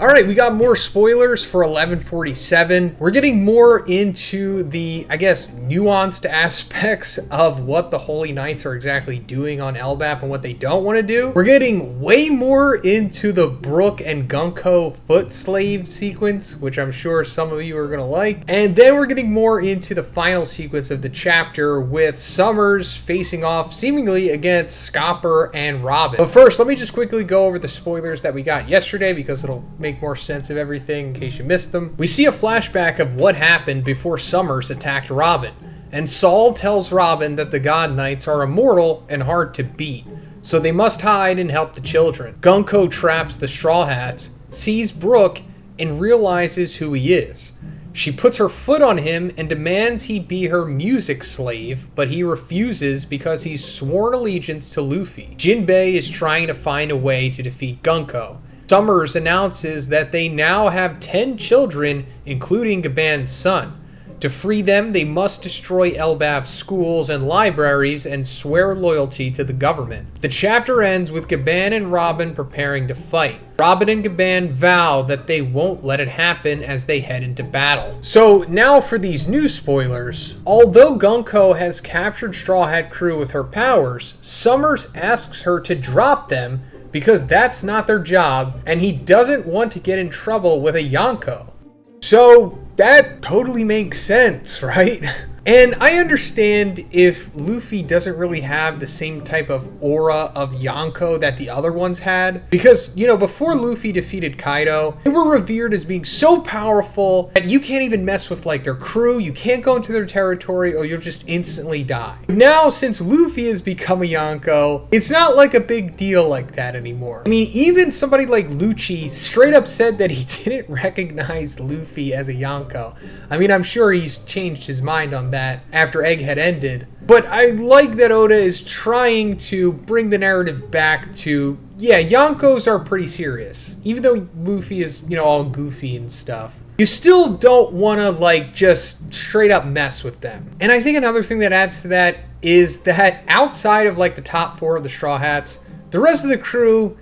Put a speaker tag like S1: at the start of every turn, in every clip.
S1: Alright, we got more spoilers for 1147. We're getting more into the, I guess, nuanced aspects of what the Holy Knights are exactly doing on Elbaf and what they don't want to do. We're getting way more into the Brook and Yonko foot slave sequence, which I'm sure some of you are going to like. And then we're getting more into the final sequence of the chapter with Summers facing off seemingly against Scopper and Robin. But first, let me just quickly go over the spoilers that we got yesterday because it'll make more sense of everything in case you missed them. We see a flashback of what happened before Summers attacked Robin, and Saul tells Robin that the God Knights are immortal and hard to beat, so they must hide and help the children. Yonko traps the Straw Hats, sees Brook, and realizes who he is. She puts her foot on him and demands he be her music slave, but he refuses because he's sworn allegiance to Luffy. Jinbei is trying to find a way to defeat Yonko. Summers announces that they now have 10 children, including Gaban's son. To free them, they must destroy Elbaf's schools and libraries and swear loyalty to the government. The chapter ends with Gaban and Robin preparing to fight. Robin and Gaban vow that they won't let it happen as they head into battle. So now for these new spoilers. Although Yonko has captured Straw Hat Crew with her powers, Summers asks her to drop them because that's not their job, and he doesn't want to get in trouble with a Yonko. So that totally makes sense, right? And I understand if Luffy doesn't really have the same type of aura of Yonko that the other ones had. Because, you know, before Luffy defeated Kaido, they were revered as being so powerful that you can't even mess with, like, their crew. You can't go into their territory or you'll just instantly die. Now, since Luffy has become a Yonko, it's not like a big deal like that anymore. I mean, even somebody like Lucci straight up said that he didn't recognize Luffy as a Yonko. I mean, I'm sure he's changed his mind on that after Egghead ended. But I like that Oda is trying to bring the narrative back to, yeah, Yonkos are pretty serious. Even though Luffy is, you know, all goofy and stuff, you still don't want to, like, just straight up mess with them. And I think another thing that adds to that is that outside of, like, the top 4 of the Straw Hats, the rest of the crew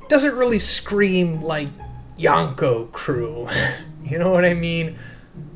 S1: doesn't really scream like Yonko crew. You know what I mean?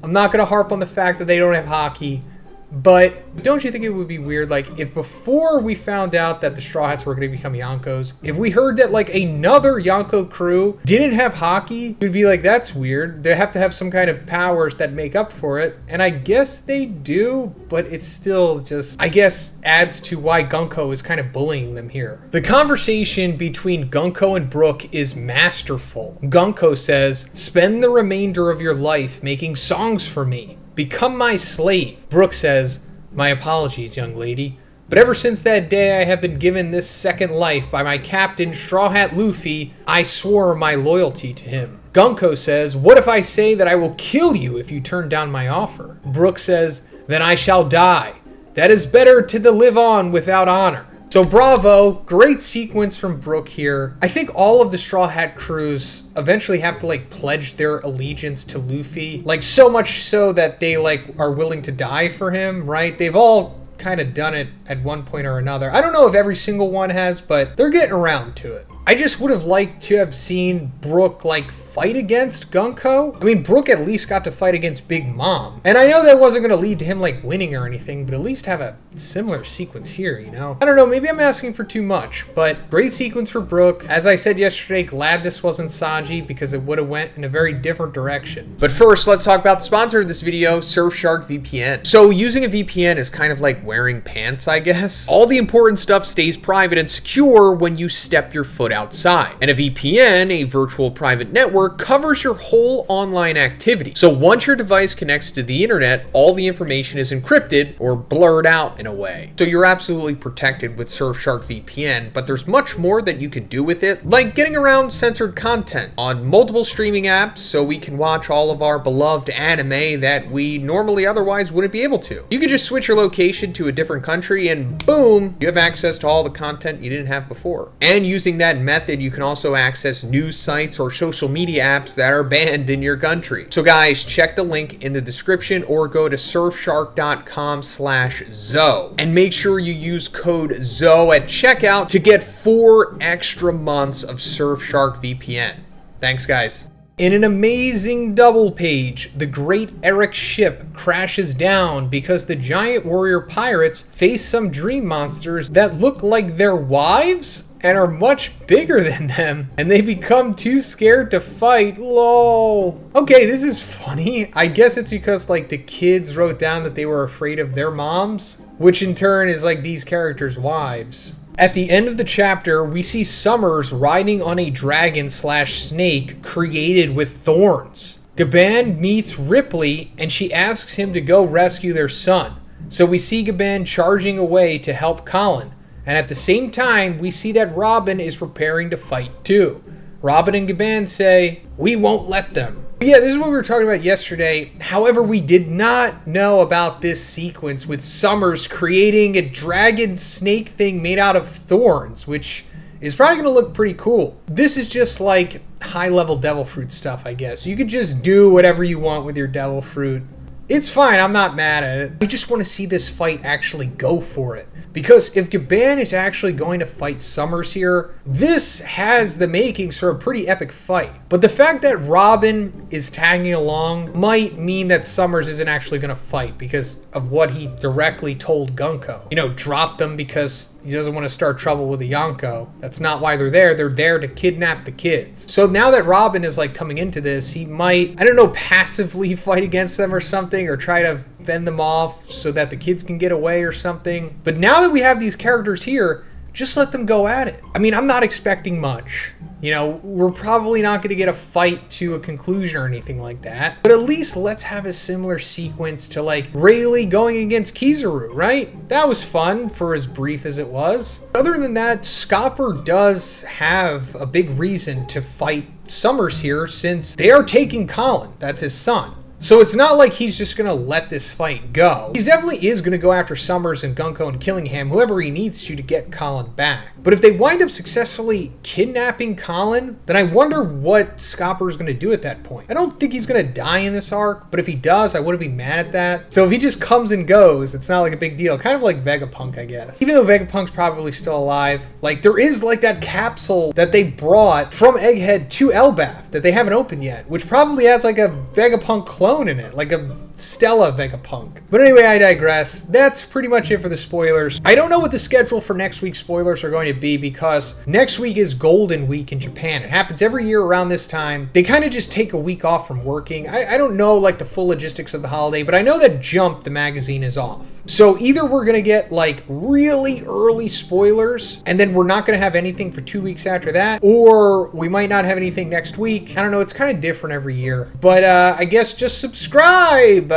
S1: I'm not going to harp on the fact that they don't have hockey, but don't you think it would be weird, like, if before we found out that the Straw Hats were going to become Yonkos, if we heard that, like, another Yonko crew didn't have hockey, we'd be like, that's weird. They have to have some kind of powers that make up for it, and I guess they do, but it's still just, I guess, adds to why Yonko is kind of bullying them here. The conversation between Yonko and Brook is masterful. Yonko says, "Spend the remainder of your life making songs for me. Become my slave." Brook says, "My apologies, young lady, but ever since that day I have been given this second life by my captain, Straw Hat Luffy. I swore my loyalty to him." Yonko says, "What if I say that I will kill you if you turn down my offer?" Brook says, "Then I shall die. That is better to live on without honor." So bravo, great sequence from Brook here. I think all of the Straw Hat crews eventually have to, like, pledge their allegiance to Luffy. Like, so much so that they, like, are willing to die for him, right? They've all kind of done it at one point or another. I don't know if every single one has, but they're getting around to it. I just would have liked to have seen Brook, like, fight against Yonko. I mean, Brook at least got to fight against Big Mom. And I know that wasn't going to lead to him, like, winning or anything, but at least have a similar sequence here, you know? I don't know, maybe I'm asking for too much, but great sequence for Brook. As I said yesterday, glad this wasn't Sanji because it would have went in a very different direction. But first, let's talk about the sponsor of this video, Surfshark VPN. So using a VPN is kind of like wearing pants, I guess. All the important stuff stays private and secure when you step your foot outside. And a VPN, a virtual private network, covers your whole online activity. So once your device connects to the internet, all the information is encrypted or blurred out in a way. So you're absolutely protected with Surfshark VPN, but there's much more that you can do with it, like getting around censored content on multiple streaming apps so we can watch all of our beloved anime that we normally otherwise wouldn't be able to. You can just switch your location to a different country and boom, you have access to all the content you didn't have before. And using that method, you can also access news sites or social media apps that are banned in your country. So guys, check the link in the description or go to surfshark.com/Zoe and make sure you use code ZOE at checkout to get 4 extra months of Surfshark VPN. Thanks guys. In an amazing double page, the great Eric's ship crashes down because the giant warrior pirates face some dream monsters that look like their wives and are much bigger than them, and they become too scared to fight. Lol. Okay, this is funny. I guess it's because like the kids wrote down that they were afraid of their moms, which in turn is like these characters' wives. At the end of the chapter, we see Summers riding on a dragon/snake created with thorns. Gaban meets Ripley and she asks him to go rescue their son. So we see Gaban charging away to help Colin. And at the same time, we see that Robin is preparing to fight too. Robin and Gaban say, "We won't let them." Yeah, this is what we were talking about yesterday. However, we did not know about this sequence with Summers creating a dragon snake thing made out of thorns, which is probably going to look pretty cool. This is just like high-level devil fruit stuff, I guess. You could just do whatever you want with your devil fruit. It's fine, I'm not mad at it. I just want to see this fight actually go for it. Because if Gaban is actually going to fight Summers here, this has the makings for a pretty epic fight. But the fact that Robin is tagging along might mean that Summers isn't actually going to fight because of what he directly told Yonko. You know, drop them because he doesn't want to start trouble with the Yonko. That's not why they're there. They're there to kidnap the kids. So now that Robin is like coming into this, he might, I don't know, passively fight against them or something, or try to fend them off so that the kids can get away or something. But now that we have these characters here, just let them go at it. I mean, I'm not expecting much. You know, we're probably not going to get a fight to a conclusion or anything like that. But at least let's have a similar sequence to like Rayleigh going against Kizaru, right? That was fun for as brief as it was. Other than that, Scopper does have a big reason to fight Summers here since they are taking Colin. That's his son. So it's not like he's just going to let this fight go. He definitely is going to go after Summers and Yonko and Killingham, whoever he needs to get Colin back. But if they wind up successfully kidnapping Colin, then I wonder what Scopper is going to do at that point. I don't think he's going to die in this arc, but if he does, I wouldn't be mad at that. So if he just comes and goes, it's not like a big deal. Kind of like Vegapunk, I guess. Even though Vegapunk's probably still alive, like there is like that capsule that they brought from Egghead to Elbaf that they haven't opened yet, which probably has like a Vegapunk clone in it, like a Stella Vegapunk. But anyway, I digress. That's pretty much it for the spoilers. I don't know what the schedule for next week's spoilers are going to be because next week is Golden Week in Japan. It happens every year around this time. They kind of just take a week off from working. I don't know like the full logistics of the holiday, but I know that Jump, the magazine, is off. So either we're going to get like really early spoilers and then we're not going to have anything for 2 weeks after that, or we might not have anything next week. I don't know. It's kind of different every year, but I guess just subscribe,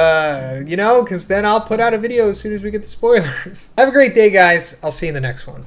S1: you know, because then I'll put out a video as soon as we get the spoilers. Have a great day, guys. I'll see you in the next one.